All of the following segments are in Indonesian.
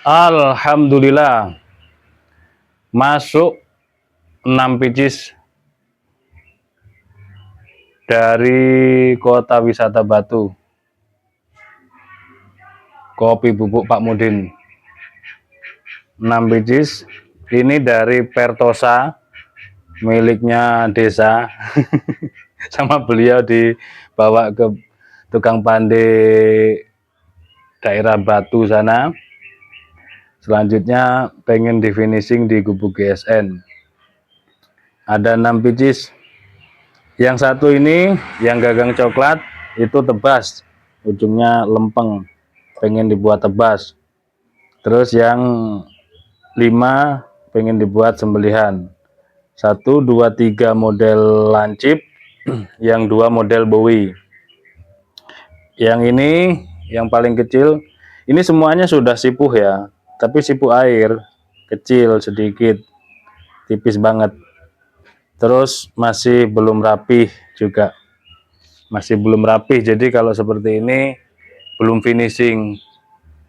Alhamdulillah, masuk 6 pieces dari kota wisata Batu. Kopi bubuk Pak Mudin 6 pieces. Ini dari Pertosa, miliknya desa. Sama beliau dibawa ke tukang pandai daerah Batu sana. Selanjutnya pengen di finishing di Gubuk GSN. Ada 6 pieces. Yang satu ini yang gagang coklat itu tebas, ujungnya lempeng, pengen dibuat tebas. Terus yang 5 pengen dibuat sembelihan. 1, 2, 3 model lancip, yang 2 model Bowie. Yang ini yang paling kecil, ini semuanya sudah sipuh ya, tapi sipuh air, kecil sedikit, tipis banget. Terus masih belum rapih juga, masih belum rapih. Jadi kalau seperti ini belum finishing.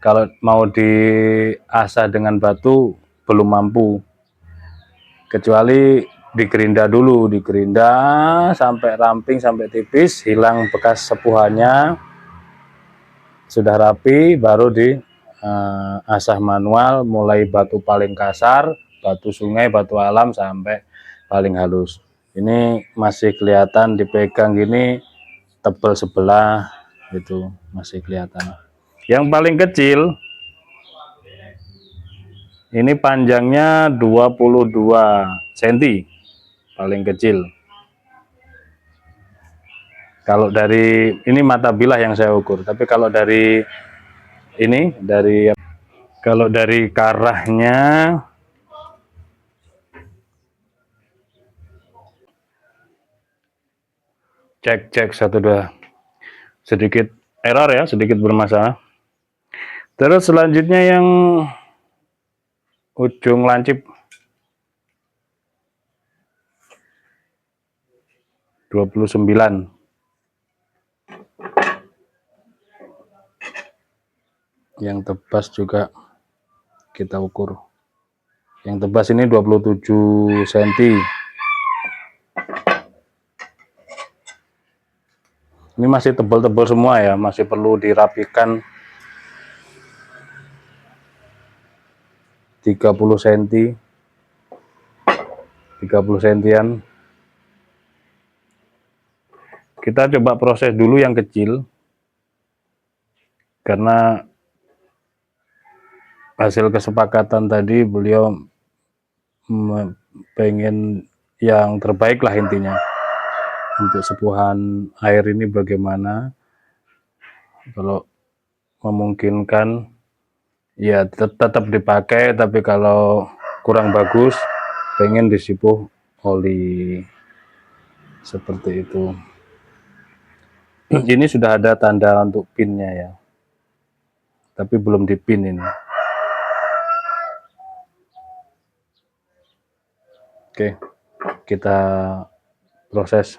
Kalau mau diasah dengan batu belum mampu, kecuali digerinda dulu, digerinda sampai ramping, sampai tipis, hilang bekas sepuhannya, sudah rapi, baru di asah manual, mulai batu paling kasar, batu sungai, batu alam, sampai paling halus. Ini masih kelihatan dipegang gini tebal sebelah, itu masih kelihatan. Yang paling kecil ini panjangnya 22 cm, paling kecil. Kalau dari ini mata bilah yang saya ukur, tapi kalau dari ini, kalau dari karahnya cek 1 2, sedikit error ya, sedikit bermasalah. Terus selanjutnya yang ujung lancip 29, yang tebas juga kita ukur. Yang tebas ini 27 cm. Ini masih tebal-tebal semua ya, masih perlu dirapikan. 30 cm, 30 cm-an. Kita coba proses dulu yang kecil, karena hasil kesepakatan tadi beliau pengen yang terbaik lah intinya. Untuk sepuhan air ini bagaimana, kalau memungkinkan ya tetap dipakai, tapi kalau kurang bagus pengen disipuh oli, seperti itu. Ini sudah ada tanda untuk pinnya ya, tapi belum dipin ini. Oke, kita proses.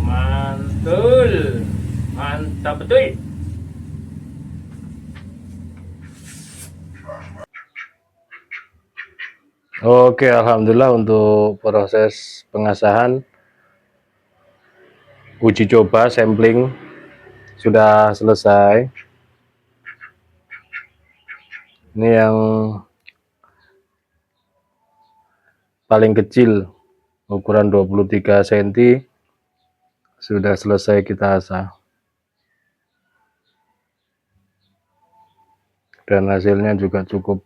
Mantul, mantap betul. Oke, alhamdulillah untuk proses pengasahan uji coba sampling sudah selesai. Ini yang paling kecil ukuran 23 cm sudah selesai kita asah. Dan hasilnya juga cukup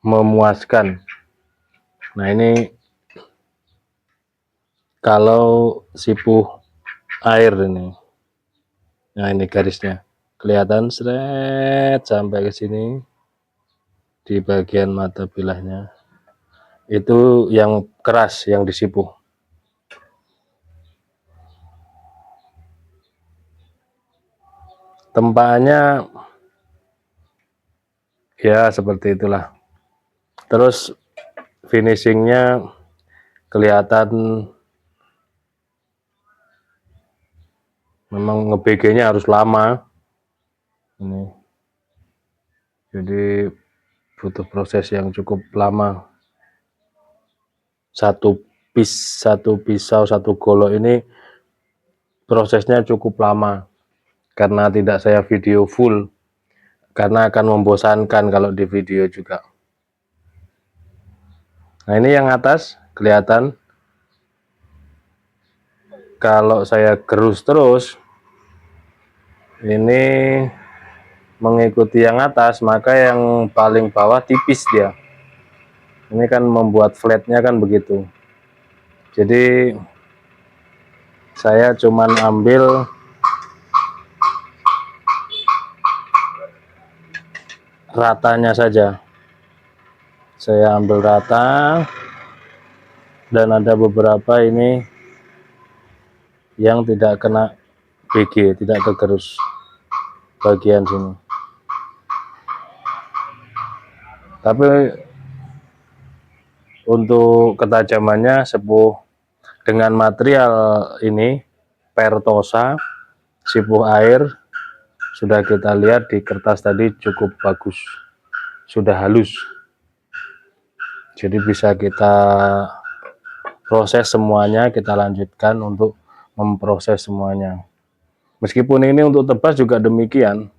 memuaskan. Nah, ini kalau sipuh air ini. Nah, ini garisnya. Kelihatan seret sampai ke sini di bagian mata bilahnya. Itu yang keras yang disipuh. Tempaannya ya seperti itulah. Terus finishingnya kelihatan memang nge-BG-nya harus lama ini, jadi butuh proses yang cukup lama. Satu pisau, satu golok ini prosesnya cukup lama karena tidak saya video full, karena akan membosankan kalau di video juga. Nah, ini yang atas kelihatan kalau saya gerus terus ini mengikuti yang atas, maka yang paling bawah tipis dia. Ini kan membuat flatnya kan begitu. Jadi saya cuman ambil ratanya saja. Saya ambil rata, dan ada beberapa ini yang tidak kena BG, tidak kegerus bagian sini. Tapi Untuk ketajamannya sepuh dengan material ini pertosa sipuh air, sudah kita lihat di kertas tadi cukup bagus, sudah halus, jadi bisa kita proses semuanya. Kita lanjutkan untuk memproses semuanya. Meskipun ini untuk tebas juga demikian,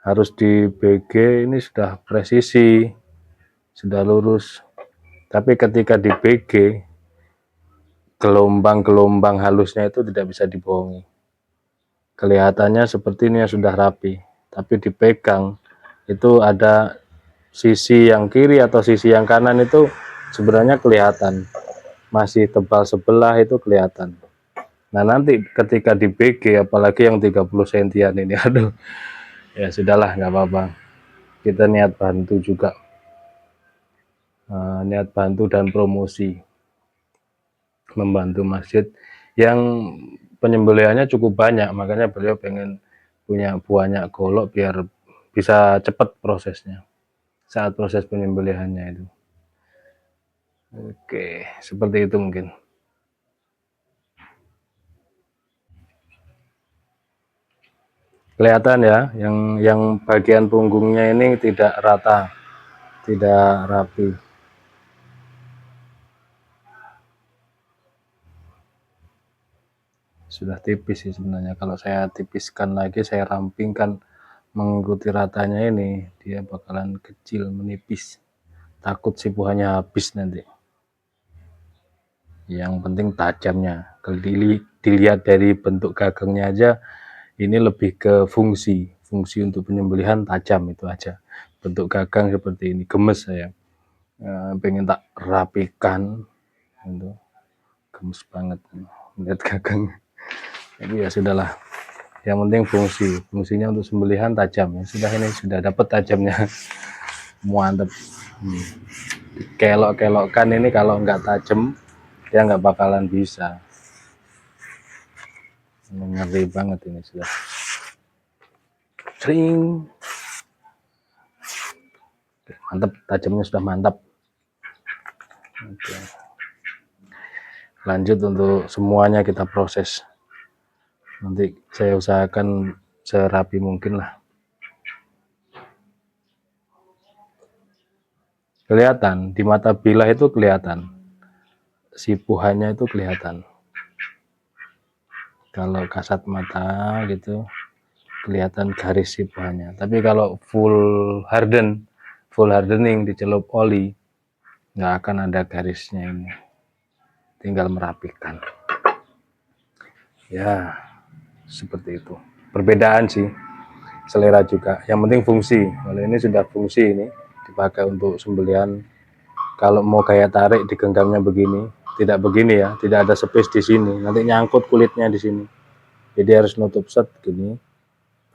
harus di BG ini sudah presisi, sudah lurus. Tapi ketika di BG, gelombang-gelombang halusnya itu tidak bisa dibohongi. Kelihatannya seperti ini sudah rapi, tapi dipegang itu ada sisi yang kiri atau sisi yang kanan itu sebenarnya kelihatan, masih tebal sebelah itu kelihatan. Nah nanti ketika di BG, apalagi yang 30 sentian ini, aduh, ya sudahlah, nggak apa-apa. Kita niat bantu juga, niat bantu dan promosi, membantu masjid yang penyembelihannya cukup banyak. Makanya beliau pengen punya banyak golok biar bisa cepat prosesnya saat proses penyembelihannya itu. Oke, seperti itu mungkin. Kelihatan ya, yang bagian punggungnya ini tidak rata, tidak rapi. Sudah tipis sih sebenarnya. Kalau saya tipiskan lagi, saya rampingkan mengikuti ratanya ini, dia bakalan kecil, menipis. Takut sipuhannya habis nanti. Yang penting tajamnya. Kalau dilihat dari bentuk gagangnya aja, ini lebih ke fungsi untuk penyembelihan tajam itu aja. Bentuk gagang seperti ini, gemes saya. Pengen tak rapikan, itu gemes banget lihat gagang. Tapi ya sudahlah. Yang penting fungsinya untuk sembelihan tajam ya. Sudah, ini sudah dapat tajamnya. Mantep. Kelok-kelokkan ini kalau nggak tajam dia nggak bakalan bisa. Ngeri banget ini sudah. Sering. Mantap, tajamnya sudah mantap. Oke. Lanjut untuk semuanya kita proses. Nanti saya usahakan serapi mungkin lah. Kelihatan di mata bilah itu, kelihatan sipuhannya itu kelihatan. Kalau kasat mata gitu kelihatan garis sipuhannya. Tapi kalau full hardening dicelup oli, nggak akan ada garisnya ini. Tinggal merapikan. Ya, seperti itu. Perbedaan sih, selera juga. Yang penting fungsi. Kalau ini sudah fungsi, ini dipakai untuk sembelihan. Kalau mau kayak tarik digenggamnya begini, tidak begini ya, tidak ada space di sini. Nanti nyangkut kulitnya di sini. Jadi harus nutup set gini,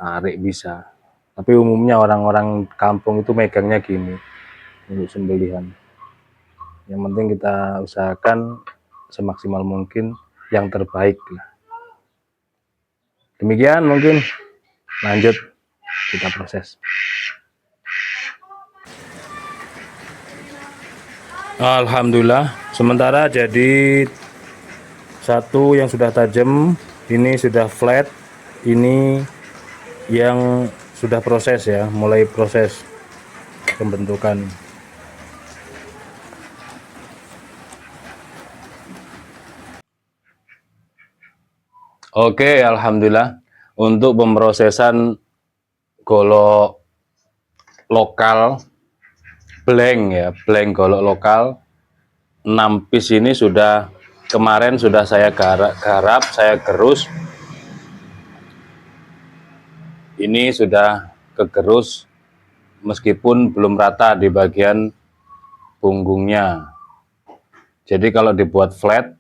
tarik bisa. Tapi umumnya orang-orang kampung itu megangnya gini untuk sembelihan. Yang penting kita usahakan semaksimal mungkin yang terbaik lah. Demikian mungkin, lanjut kita proses. Alhamdulillah, sementara jadi satu yang sudah tajam, ini sudah flat, ini yang sudah proses ya, mulai proses pembentukan. Oke, alhamdulillah untuk pemrosesan golok lokal blank ya, blank golok lokal 6 piece ini sudah kemarin sudah saya garap, saya gerus. Ini sudah kegerus meskipun belum rata di bagian punggungnya. Jadi kalau dibuat flat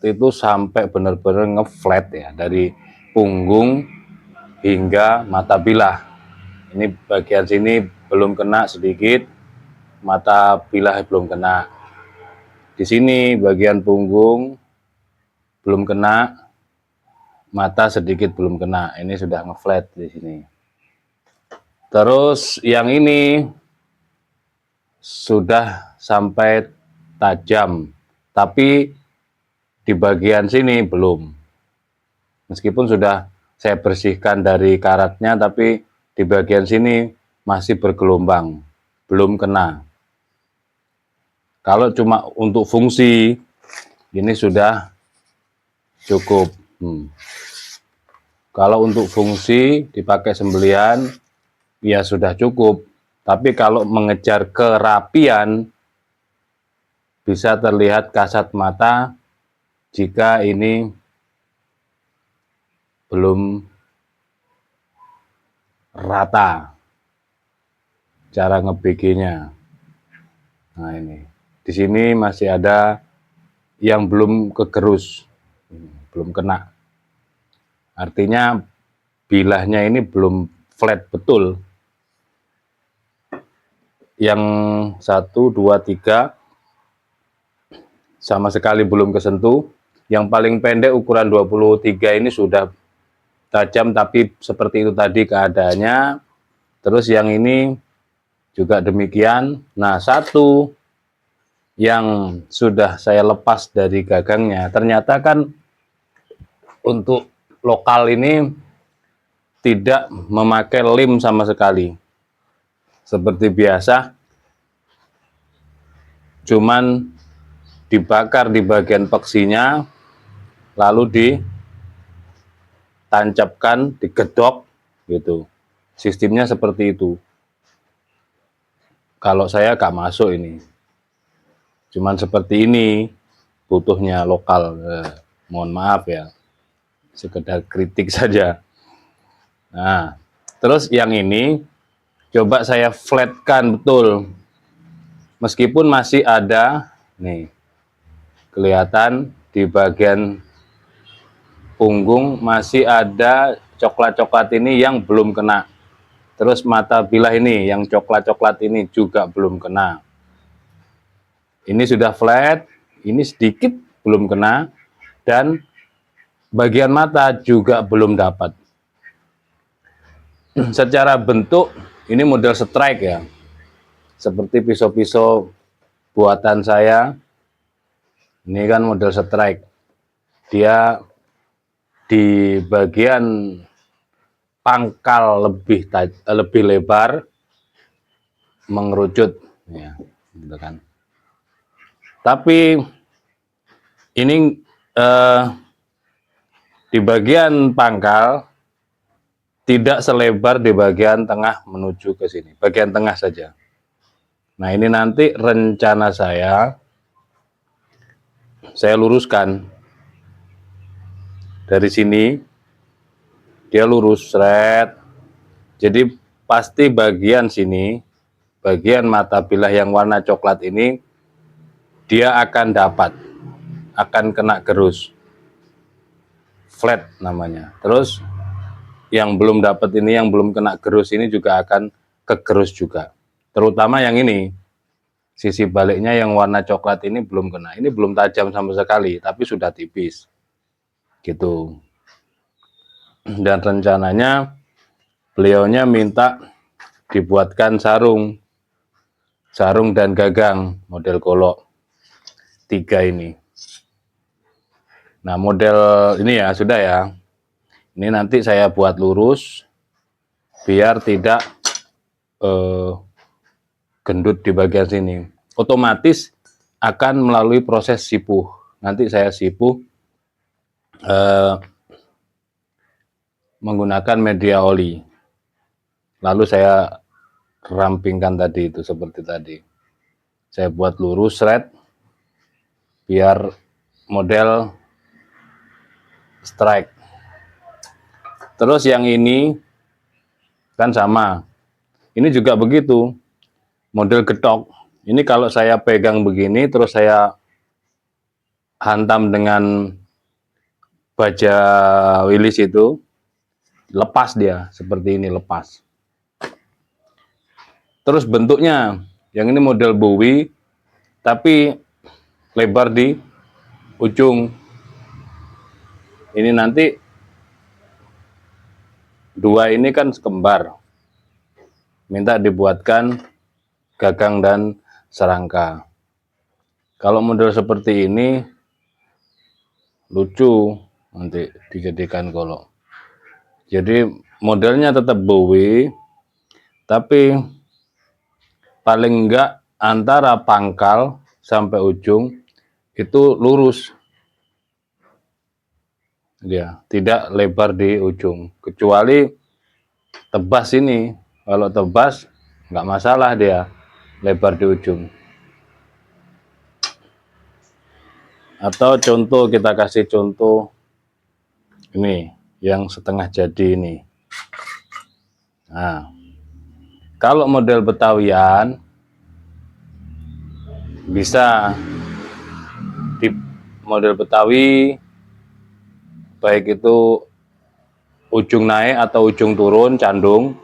itu sampai benar-benar ngeflat ya, dari punggung hingga mata bilah. Ini bagian sini belum kena sedikit, mata bilah belum kena. Di sini bagian punggung belum kena, mata sedikit belum kena. Ini sudah ngeflat di sini. Terus yang ini sudah sampai tajam, tapi di bagian sini belum. Meskipun sudah saya bersihkan dari karatnya, tapi di bagian sini masih bergelombang, belum kena. Kalau cuma untuk fungsi, ini sudah cukup. Kalau untuk fungsi dipakai sembelian, ya sudah cukup. Tapi kalau mengejar kerapian, bisa terlihat kasat mata jika ini belum rata cara nge-BG-nya. Nah ini, di sini masih ada yang belum kegerus, belum kena. Artinya bilahnya ini belum flat betul. Yang 1, 2, 3 sama sekali belum kesentuh. Yang paling pendek ukuran 23 ini sudah tajam, tapi seperti itu tadi keadaannya. Terus yang ini juga demikian. Nah, satu yang sudah saya lepas dari gagangnya, ternyata kan untuk lokal ini tidak memakai lem sama sekali. Seperti biasa, cuman dibakar di bagian peksinya, lalu ditancapkan, digedok gitu. Sistemnya seperti itu. Kalau saya gak masuk ini, cuman seperti ini butuhnya lokal. Mohon maaf ya, sekedar kritik saja. Nah, terus yang ini coba saya flatkan betul, meskipun masih ada nih, kelihatan di bagian punggung masih ada coklat-coklat ini yang belum kena. Terus mata bilah ini yang coklat-coklat ini juga belum kena. Ini sudah flat, ini sedikit belum kena, dan bagian mata juga belum dapat. Secara bentuk ini model strike ya, seperti pisau-pisau buatan saya. Ini kan model strike, dia di bagian pangkal lebih lebar, mengerucut ya, gitu kan. Tapi ini di bagian pangkal tidak selebar di bagian tengah menuju ke sini, bagian tengah saja. Nah, ini nanti rencana saya luruskan dari sini, dia lurus seret. Jadi pasti bagian sini, bagian mata bilah yang warna coklat ini, dia akan kena gerus, flat namanya. Terus yang belum dapat ini, yang belum kena gerus ini juga akan kegerus juga. Terutama yang ini, sisi baliknya yang warna coklat ini belum kena. Ini belum tajam sama sekali, tapi sudah tipis gitu. Dan rencananya beliaunya minta dibuatkan sarung dan gagang model golok 3 ini. Nah, model ini ya sudah ya, ini nanti saya buat lurus biar tidak gendut di bagian sini. Otomatis akan melalui proses sipuh. Nanti saya sipuh menggunakan media oli, lalu saya rampingkan tadi itu seperti tadi. Saya buat lurus red biar model strike. Terus yang ini kan sama, ini juga begitu, model getok. Ini kalau saya pegang begini terus saya hantam dengan baja wilis itu, lepas dia seperti ini, lepas. Terus bentuknya yang ini model Bowie tapi lebar di ujung. Ini nanti dua ini kan sekembar, minta dibuatkan gagang dan serangka. Kalau model seperti ini lucu nanti dijadikan golok. Jadi modelnya tetap Bowie, tapi paling enggak antara pangkal sampai ujung itu lurus, ya, tidak lebar di ujung. Kecuali tebas ini, kalau tebas nggak masalah dia lebar di ujung. Atau contoh, kita kasih contoh ini yang setengah jadi ini. Nah, kalau model Betawian bisa di model Betawi, baik itu ujung naik atau ujung turun candung,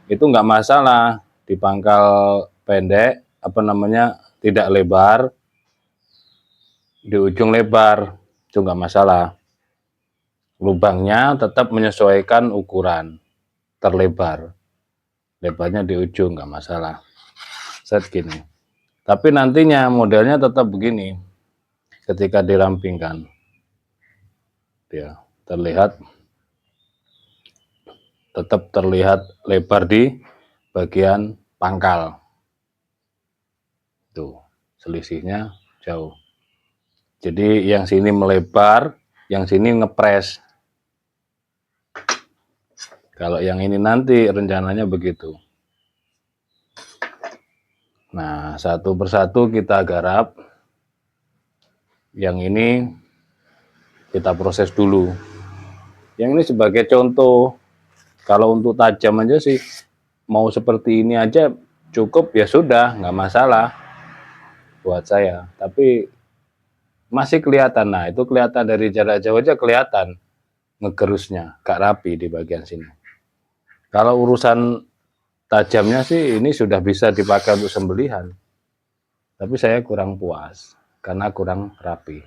itu nggak masalah di pangkal pendek, apa namanya, tidak lebar, di ujung lebar, itu nggak masalah. Lubangnya tetap menyesuaikan ukuran, terlebar, lebarnya di ujung nggak masalah. Set gini. Tapi nantinya modelnya tetap begini ketika dirampingkan, ya, tetap terlihat lebar di bagian pangkal. Tuh, selisihnya jauh. Jadi yang sini melebar, yang sini ngepres. Kalau yang ini nanti rencananya begitu. Nah, satu persatu kita garap. Yang ini kita proses dulu. Yang ini sebagai contoh. Kalau untuk tajam aja sih, mau seperti ini aja cukup, ya sudah, nggak masalah buat saya. Tapi masih kelihatan, nah itu kelihatan dari jarak jauh aja kelihatan ngegerusnya, gak rapi di bagian sini. Kalau urusan tajamnya sih ini sudah bisa dipakai untuk sembelihan, tapi saya kurang puas karena kurang rapi.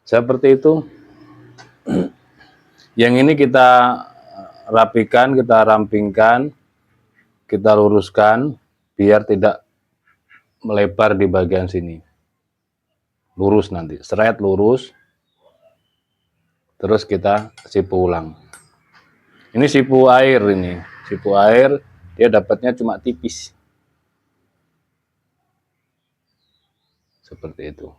Seperti itu. Yang ini kita rapikan, kita rampingkan, kita luruskan biar tidak melebar di bagian sini. Lurus nanti, seret lurus, terus kita sipu ulang. Ini sipu air, dia dapatnya cuma tipis. Seperti itu.